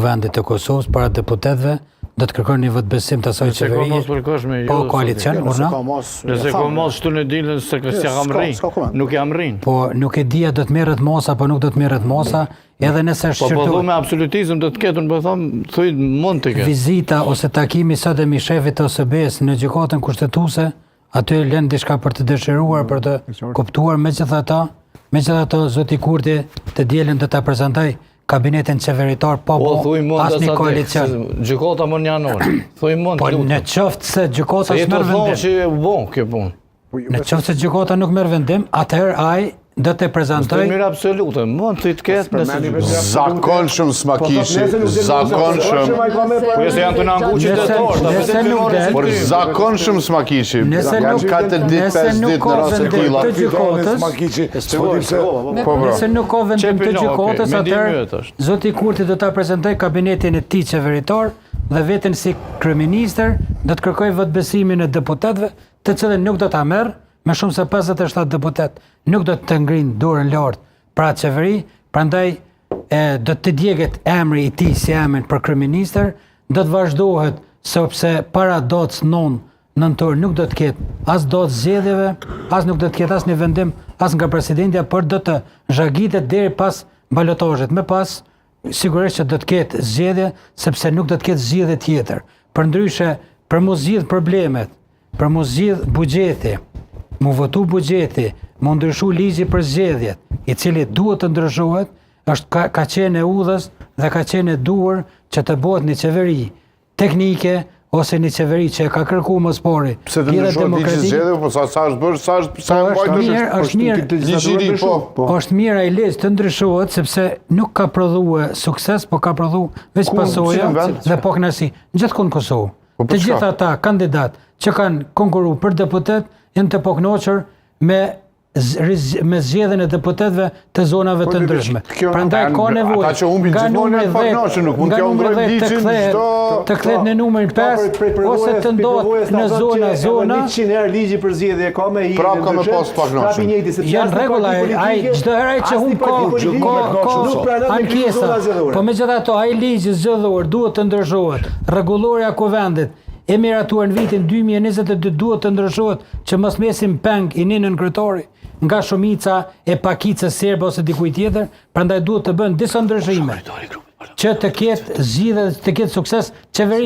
Kuvendit të Kosovës para deputetëve do të kërkojnë një votë të asaj qeverie. Po koalicion, urna. Nëse ka mos shtu në dilën se jam rrinë, nuk jam rrinë. Po nuk e dia do të merret mosa, po nuk do të merret mosa, edhe nëse është shqyrtuar. Po me absolutizëm do të ketë, po them, thuj mund të ketë. Vizita ose takimi sot e shefit të OSB-s në gjykatën kushtetuese, aty lën diçka për të dëshiruar, për të kuptuar megjithatë zoti Kurti të dielën do ta prezantoj kabinetin qeveritar po asnjë koalicion. Gjykata më janor. Thuj mund. Po në qoftë se gjykata s'merr vendim. Se e bon kjo punë. Në qoftë se gjykata nuk merr vendim, atëherë ai do të prezantoj. Në mënyrë absolute, mund të ketë nëse zakonshëm s'ma kishi, zakonshëm. Po nëse janë të nangu qytetarë, por zakonshëm s'ma kishi. Janë 4 ditë, 5 ditë në rast se gjykatës s'ma kishi. Nëse nuk ka vendim të gjykatës, atëherë zoti Kurti do ta prezantoj kabinetin e tij qeveritar dhe veten si kryeministër do të kërkoj votbesimin e deputetëve, të cilën nuk do ta merr. Me shumë se 57 deputet nuk do të ngrinë dorën lart pra qeveri, prandaj do të djegët emri i tij si emrin për kryeministër, do të vazhdohet sepse para datës 9 nëntor nuk do të ketë as datë zgjedhjeve, as nuk do të ketë asnjë vendim as nga presidentja, por do të zhagitet deri pas balotazhit. Më pas sigurisht që do të ketë zgjedhje sepse nuk do të ketë zgjedhje tjetër. Përndryshe, për mos zgjidh problemet, për mos zgjidh buxheti, mu votu buxheti, mu ndryshu ligji për zgjedhjet, i cili duhet të ndryshohet, është ka qenë e udhës dhe ka qenë e duhur që të bëhet një qeveri teknike ose një qeveri që e ka kërkuar më së pari. Pse të ndryshohet ligji zgjedhjeve, po sa është bërë, është mirë ai ligj të ndryshohet sepse nuk ka prodhuar sukses, po ka prodhuar vetëm pasoja dhe po kënaqësi. Gjithkund Kosovë. Të gjithë ata kandidat që kanë konkuruar për deputet janë të poknoqër me zgjedhjen e deputetëve të zonave të ndryshme. Prandaj ka nevojë. Ata që humbin gjithmonë janë poknoqër, nuk mund t'ia undrojmë ligjin të kthehet në numrin 5 ose të ndodhet në zona 100 herë ligji për zgjedhje ka me i. Prapë ka me pas poknoqër. Janë rregulla, ai çdo herë që humb ka ankesa. Po megjithatë ai ligji zgjedhor duhet të ndryshohet. Rregulloria e Kuvendit e miratuar në vitin 2022 duhet të ndryshohet që mos mesim peng i ninën kryetari nga shumica e pakicës serbe ose dikujt tjetër, prandaj duhet të bën disa ndryshime që të ketë zgjidhje, të ketë sukses qeveria.